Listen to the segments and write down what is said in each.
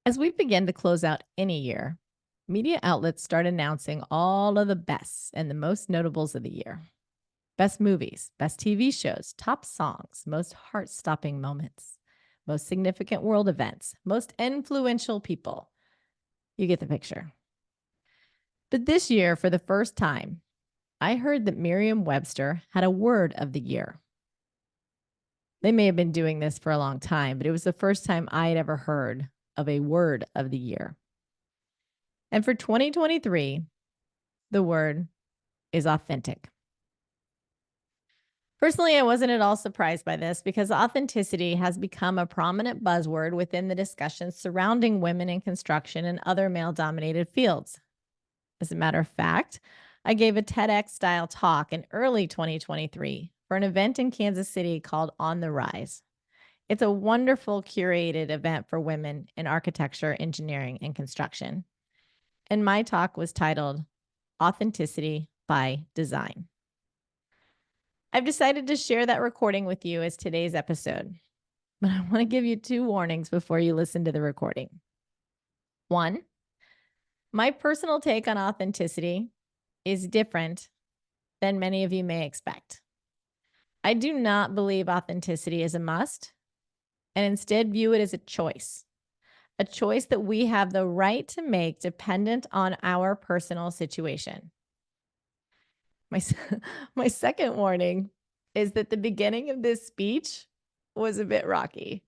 As we begin to close out any year, media outlets start announcing all of the bests and the most notables of the year. Best movies, best TV shows, top songs, most heart stopping moments, most significant world events, most influential people. You get the picture. But this year, for the first time, I heard that Merriam-Webster had a word of the year. They may have been doing this for a long time, but it was the first time I had ever heard of a word of the year. And for 2023, the word is authentic. Personally, I wasn't at all surprised by this because authenticity has become a prominent buzzword within the discussions surrounding women in construction and other male dominated fields. As a matter of fact, I gave a TEDx style talk in early 2023 for an event in Kansas City called On the Rise. It's a wonderful curated event for women in architecture, engineering, and construction. And my talk was titled Authenticity by Design. I've decided to share that recording with you as today's episode, but I want to give you 2 warnings before you listen to the recording. 1, my personal take on authenticity is different than many of you may expect. I do not believe authenticity is a must, and instead view it as a choice that we have the right to make dependent on our personal situation. My second warning is that the beginning of this speech was a bit rocky.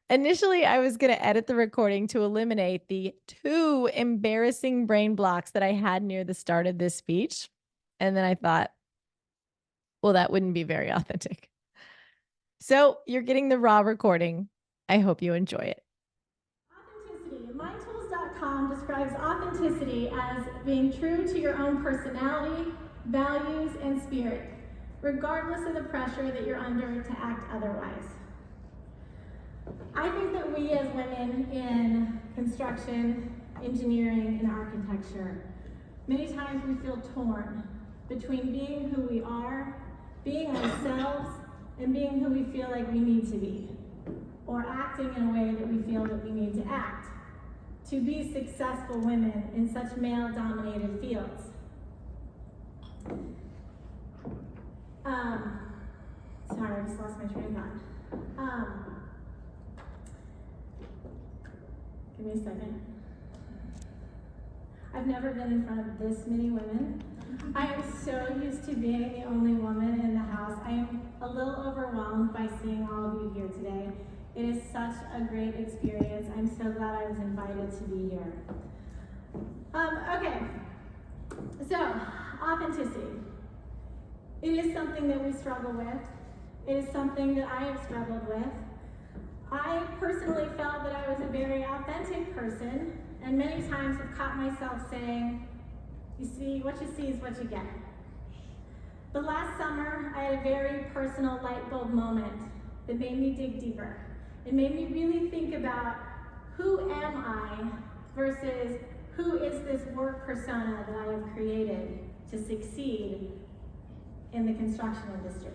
Initially, I was going to edit the recording to eliminate the 2 embarrassing brain blocks that I had near the start of this speech. And then I thought, well, that wouldn't be very authentic. So you're getting the raw recording. I hope you enjoy it. Authenticity. MindTools.com describes authenticity as being true to your own personality, values, and spirit, regardless of the pressure that you're under to act otherwise. I think that we as women in construction, engineering, and architecture, many times we feel torn between being who we are, being ourselves, and being who we feel like we need to be, or acting in a way that we feel that we need to act, to be successful women in such male-dominated fields. Sorry, I just lost my train of thought. Give me a second. I've never been in front of this many women. I am so used to being the only woman in the house. I am a little overwhelmed by seeing all of you here today. It is such a great experience. I'm so glad I was invited to be here. Okay, so authenticity. It is something that we struggle with. It is something that I have struggled with. I personally felt that I was a very authentic person, and many times have caught myself saying, you see, what you see is what you get. But last summer, I had a very personal light bulb moment that made me dig deeper. It made me really think about who am I versus who is this work persona that I have created to succeed in the construction industry.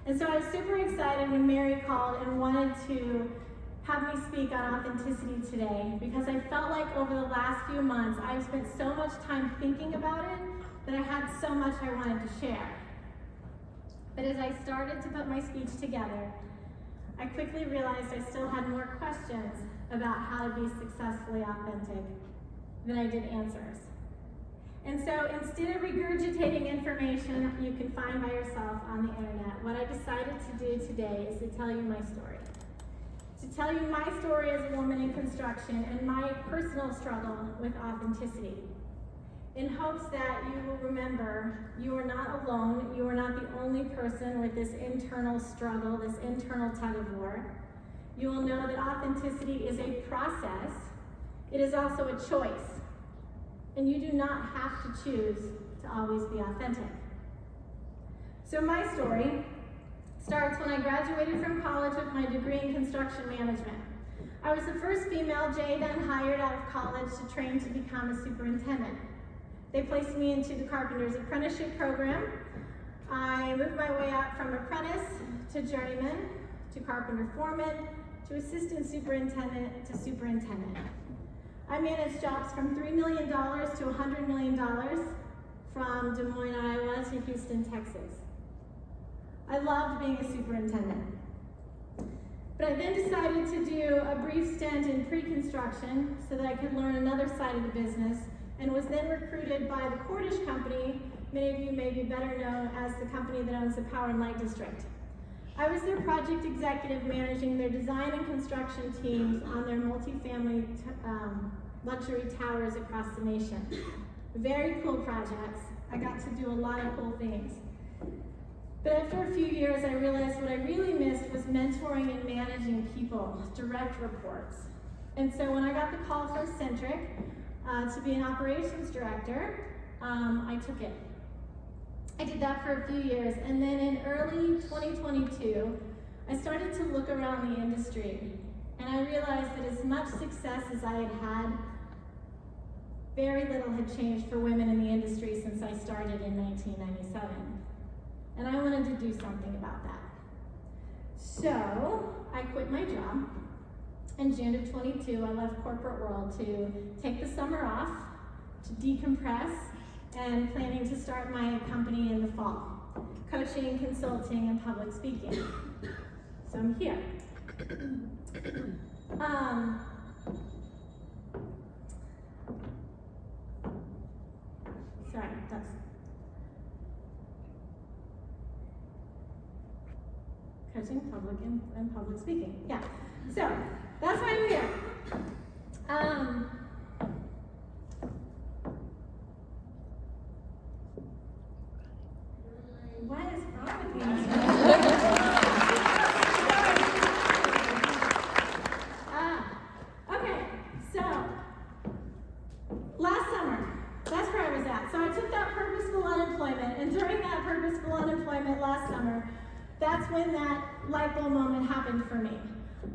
And so I was super excited when Mary called and wanted to have me speak on authenticity today, because I felt like over the last few months I've spent so much time thinking about it that I had so much I wanted to share. But as I started to put my speech together, I quickly realized I still had more questions about how to be successfully authentic than I did answers. And so instead of regurgitating information you can find by yourself on the internet, what I decided to do today is to tell you my story. To tell you my story as a woman in construction and my personal struggle with authenticity, in hopes that you will remember you are not alone, you are not the only person with this internal struggle, this internal tug of war. You will know that authenticity is a process. It is also a choice. And you do not have to choose to always be authentic. So my story starts when I graduated from college with my degree in construction management. I was the first female Jay then hired out of college to train to become a superintendent. They placed me into the carpenter's apprenticeship program. I moved my way up from apprentice to journeyman, to carpenter foreman, to assistant superintendent to superintendent. I managed jobs from $3 million to $100 million, from Des Moines, Iowa to Houston, Texas. I loved being a superintendent. But I then decided to do a brief stint in pre-construction so that I could learn another side of the business, and was then recruited by the Cordish Company. Many of you may be better known as the company that owns the Power and Light District. I was their project executive managing their design and construction teams on their multifamily luxury towers across the nation. Very cool projects. I got to do a lot of cool things. But after a few years, I realized what I really missed was mentoring and managing people, direct reports. And so when I got the call from Centric to be an operations director, I took it. I did that for a few years, and then in early 2022, I started to look around the industry, and I realized that as much success as I had had, very little had changed for women in the industry since I started in 1997. And I wanted to do something about that. So I quit my job. In June of 22, I left corporate world to take the summer off, to decompress, and planning to start my company in the fall, coaching, consulting, and public speaking. So I'm here. Sorry, that's coaching, public, and public speaking. Yeah, so that's why I'm here. What is wrong with me? Okay, so last summer, that's where I was at. So I took that purposeful unemployment, and during that purposeful unemployment last summer, that's when that light bulb moment happened for me.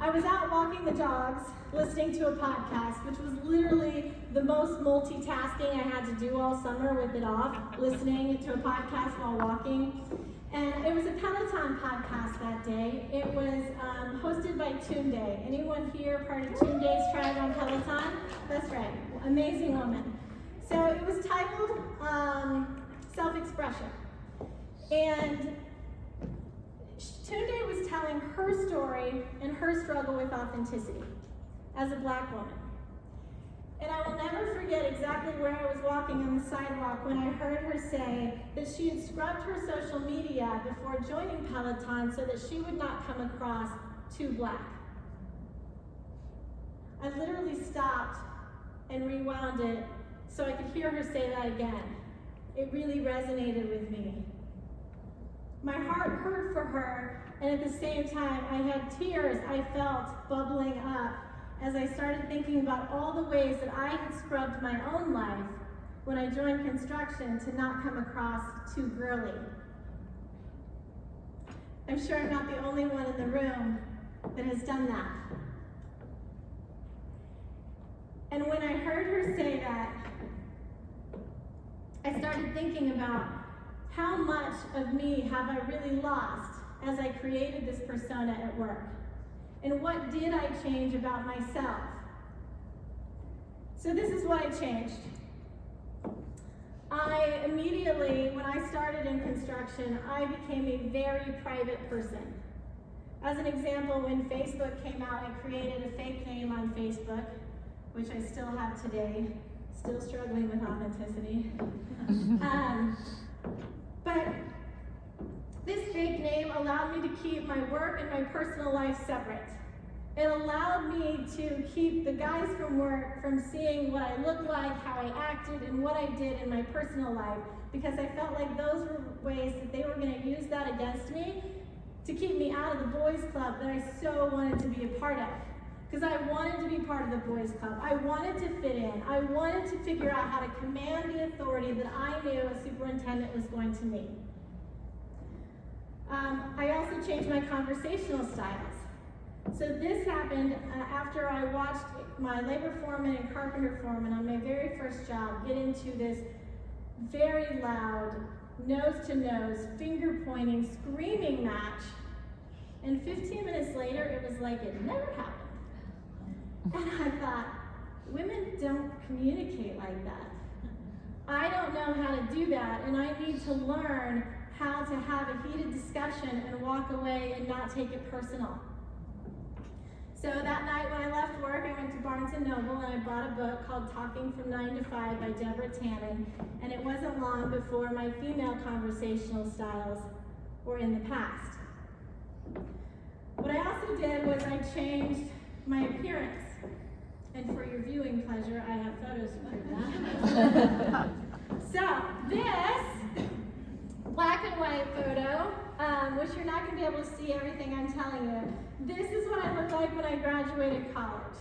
I was out walking the dogs, listening to a podcast, which was literally the most multitasking I had to do all summer with it off, listening to a podcast while walking. And it was a Peloton podcast that day. It was hosted by Tunde. Anyone here part of Tunde's tribe on Peloton? That's right, amazing woman. So it was titled Self-Expression. And Tunde was telling her story and her struggle with authenticity as a Black woman. And I will never forget exactly where I was walking on the sidewalk when I heard her say that she had scrubbed her social media before joining Peloton so that she would not come across too Black. I literally stopped and rewound it so I could hear her say that again. It really resonated with me. My heart hurt for her, and at the same time, I had tears I felt bubbling up as I started thinking about all the ways that I had scrubbed my own life when I joined construction to not come across too girly. I'm sure I'm not the only one in the room that has done that. And when I heard her say that, I started thinking about how much of me have I really lost as I created this persona at work? And what did I change about myself? So this is what I changed. I immediately, when I started in construction, I became a very private person. As an example, when Facebook came out, I created a fake name on Facebook, which I still have today, still struggling with authenticity. But this fake name allowed me to keep my work and my personal life separate. It allowed me to keep the guys from work from seeing what I looked like, how I acted, and what I did in my personal life, because I felt like those were ways that they were going to use that against me to keep me out of the boys' club that I so wanted to be a part of. Because I wanted to be part of the boys' club. I wanted to fit in. I wanted to figure out how to command the authority that I knew a superintendent was going to need. I also changed my conversational styles. So this happened after I watched my labor foreman and carpenter foreman on my very first job get into this very loud, nose-to-nose, finger-pointing, screaming match. And 15 minutes later, it was like it never happened. And I thought, women don't communicate like that. I don't know how to do that, and I need to learn how to have a heated discussion and walk away and not take it personal. So that night when I left work, I went to Barnes & Noble and I bought a book called Talking from 9 to 5 by Deborah Tannen, and it wasn't long before my female conversational styles were in the past. What I also did was I changed my appearance. And for your viewing pleasure, I have photos to prove that. So this black and white photo, which you're not going to be able to see everything I'm telling you. This is what I looked like when I graduated college.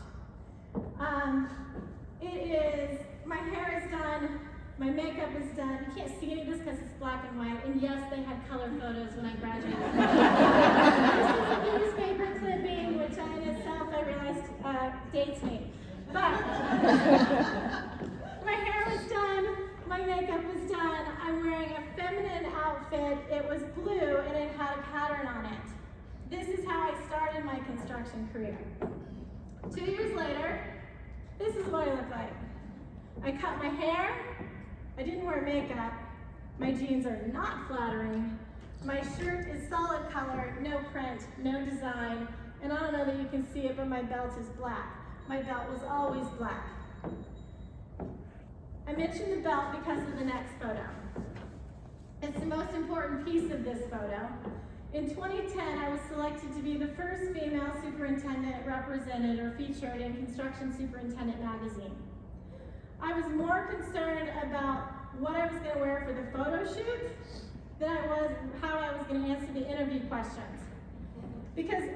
My hair is done, my makeup is done. You can't see any of this because it's black and white. And yes, they had color photos when I graduated. This is a newspaper clipping, which in itself I realized dates me. But my hair was done, my makeup was done. I'm wearing a feminine outfit. It was blue and it had a pattern on it. This is how I started my construction career. 2 years later, this is what I look like. I cut my hair, I didn't wear makeup, my jeans are not flattering, my shirt is solid color, no print, no design, and I don't know that you can see it, but my belt is black. My belt was always black. I mentioned the belt because of the next photo. It's the most important piece of this photo. In 2010, I was selected to be the first female superintendent represented or featured in Construction Superintendent magazine. I was more concerned about what I was going to wear for the photo shoot than I was how I was going to answer the interview questions. Because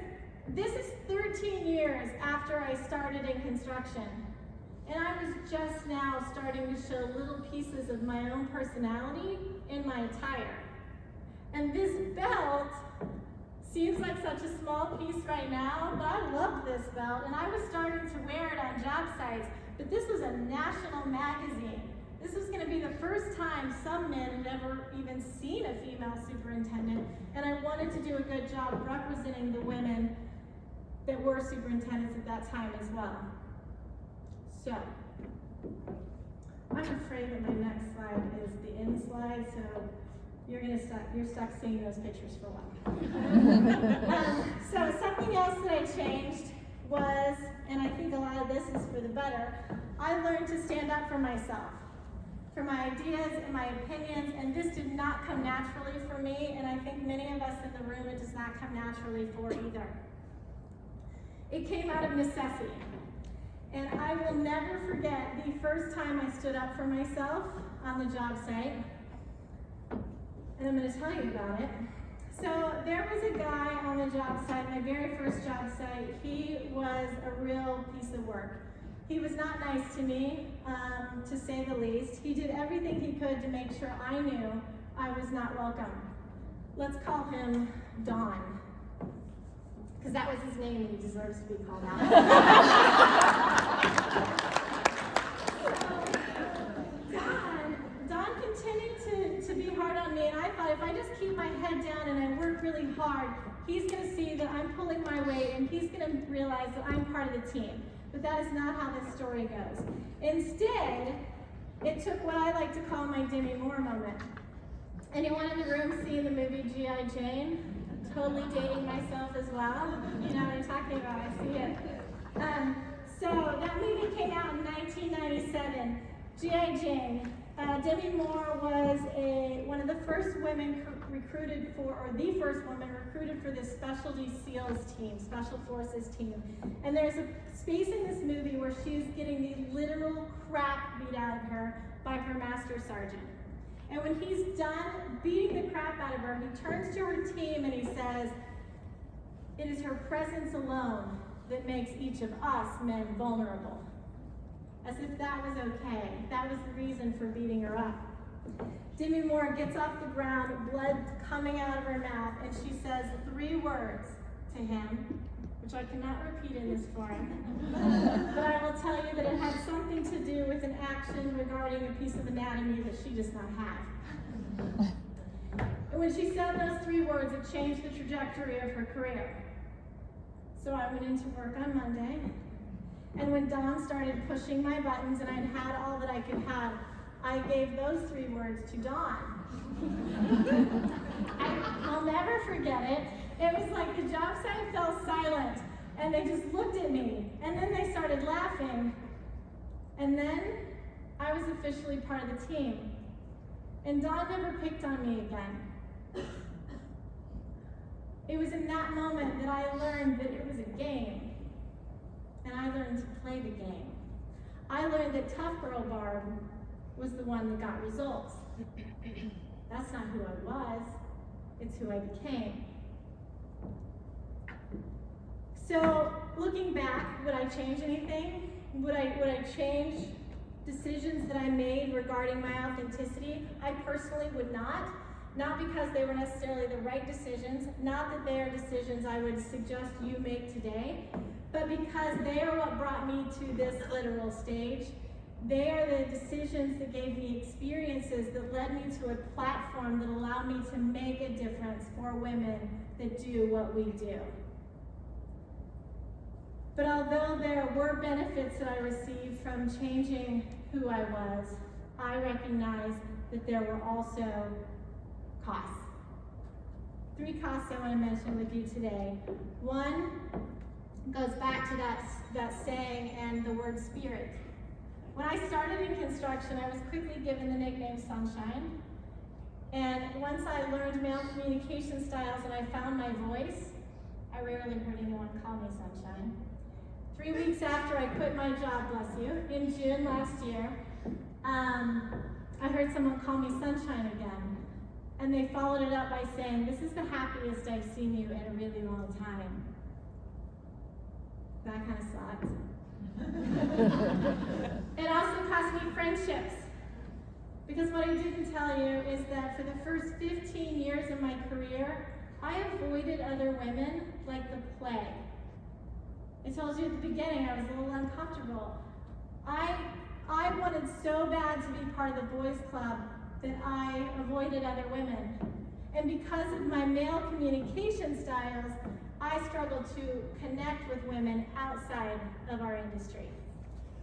this is 13 years after I started in construction, and I was just now starting to show little pieces of my own personality in my attire. And this belt seems like such a small piece right now, but I loved this belt, and I was starting to wear it on job sites, but this was a national magazine. This was going to be the first time some men had ever even seen a female superintendent, and I wanted to do a good job representing the women that were superintendents at that time as well. So, I'm afraid that my next slide is the end slide, so you're stuck seeing those pictures for a while. So something else that I changed was, and I think a lot of this is for the better, I learned to stand up for myself, for my ideas and my opinions, and this did not come naturally for me, and I think many of us in the room it does not come naturally for either. It came out of necessity. And I will never forget the first time I stood up for myself on the job site. And I'm going to tell you about it. So there was a guy on the job site, my very first job site. He was a real piece of work. He was not nice to me, to say the least. He did everything he could to make sure I knew I was not welcome. Let's call him Don, because that was his name and he deserves to be called out. Don continued to be hard on me, and I thought if I just keep my head down and I work really hard, he's going to see that I'm pulling my weight and he's going to realize that I'm part of the team. But that is not how this story goes. Instead, it took what I like to call my Demi Moore moment. Anyone in the room seen the movie G.I. Jane? Totally dating myself as well. You know what I'm talking about, I see it. So that movie came out in 1997, G.I. Jane. Demi Moore was one of the first women recruited for, or the first woman recruited for this specialty SEALs team, Special Forces team. And there's a space in this movie where she's getting the literal crap beat out of her by her master sergeant. And when he's done beating the crap out of her, he turns to her team and he says, "It is her presence alone that makes each of us men vulnerable." As if that was okay. That was the reason for beating her up. Demi Moore gets off the ground, blood coming out of her mouth, and she says 3 words to him, which I cannot repeat in this forum, but I will tell you that it had something to do with an action regarding a piece of anatomy that she does not have. And when she said those 3 words, it changed the trajectory of her career. So I went into work on Monday, and when Dawn started pushing my buttons and I'd had all that I could have, I gave those 3 words to Dawn. I'll never forget it. It was like the job site fell silent, and they just looked at me, and then they started laughing. And then I was officially part of the team. And Dawn never picked on me again. It was in that moment that I learned that it was a game, and I learned to play the game. I learned that Tough Girl Barb was the one that got results. That's not who I was, it's who I became. So, looking back, would I change anything? Would I change decisions that I made regarding my authenticity? I personally would not. Not because they were necessarily the right decisions, not that they are decisions I would suggest you make today, but because they are what brought me to this literal stage. They are the decisions that gave me experiences that led me to a platform that allowed me to make a difference for women that do what we do. But although there were benefits that I received from changing who I was, I recognize that there were also costs. 3 costs I want to mention with you today. One goes back to that saying and the word spirit. When I started in construction, I was quickly given the nickname Sunshine. And once I learned male communication styles and I found my voice, I rarely heard anyone call me Sunshine. 3 weeks after I quit my job, bless you, in June last year, I heard someone call me Sunshine again. And they followed it up by saying, "This is the happiest I've seen you in a really long time." That kind of sucked. It also cost me friendships. Because what I didn't tell you is that for the first 15 years of my career, I avoided other women like the plague. I told you at the beginning I was a little uncomfortable. I wanted so bad to be part of the boys' club that I avoided other women. And because of my male communication styles, I struggled to connect with women outside of our industry.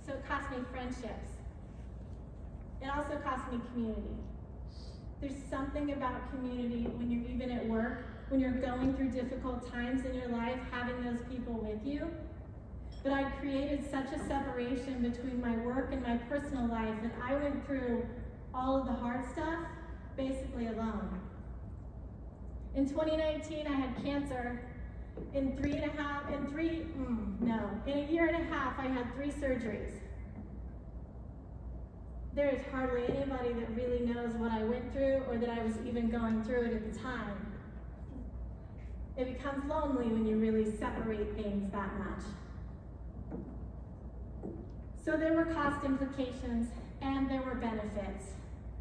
So it cost me friendships. It also cost me community. There's something about community when you're even at work, when you're going through difficult times in your life, having those people with you. But I created such a separation between my work and my personal life that I went through all of the hard stuff basically alone. In 2019, I had cancer. In a year and a half, I had 3 surgeries. There is hardly anybody that really knows what I went through or that I was even going through it at the time. It becomes lonely when you really separate things that much. So there were cost implications and there were benefits.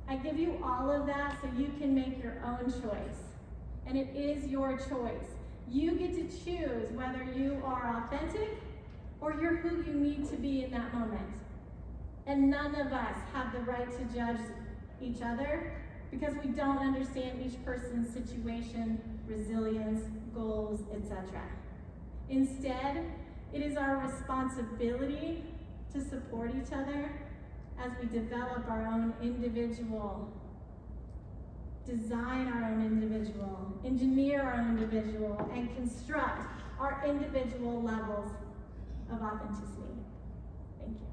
I give you all of that so you can make your own choice. And it is your choice. You get to choose whether you are authentic or you're who you need to be in that moment. And none of us have the right to judge each other because we don't understand each person's situation, resilience, goals, etc. Instead, it is our responsibility to support each other as we develop our own individual, design our own individual, engineer our own individual, and construct our individual levels of authenticity. Thank you.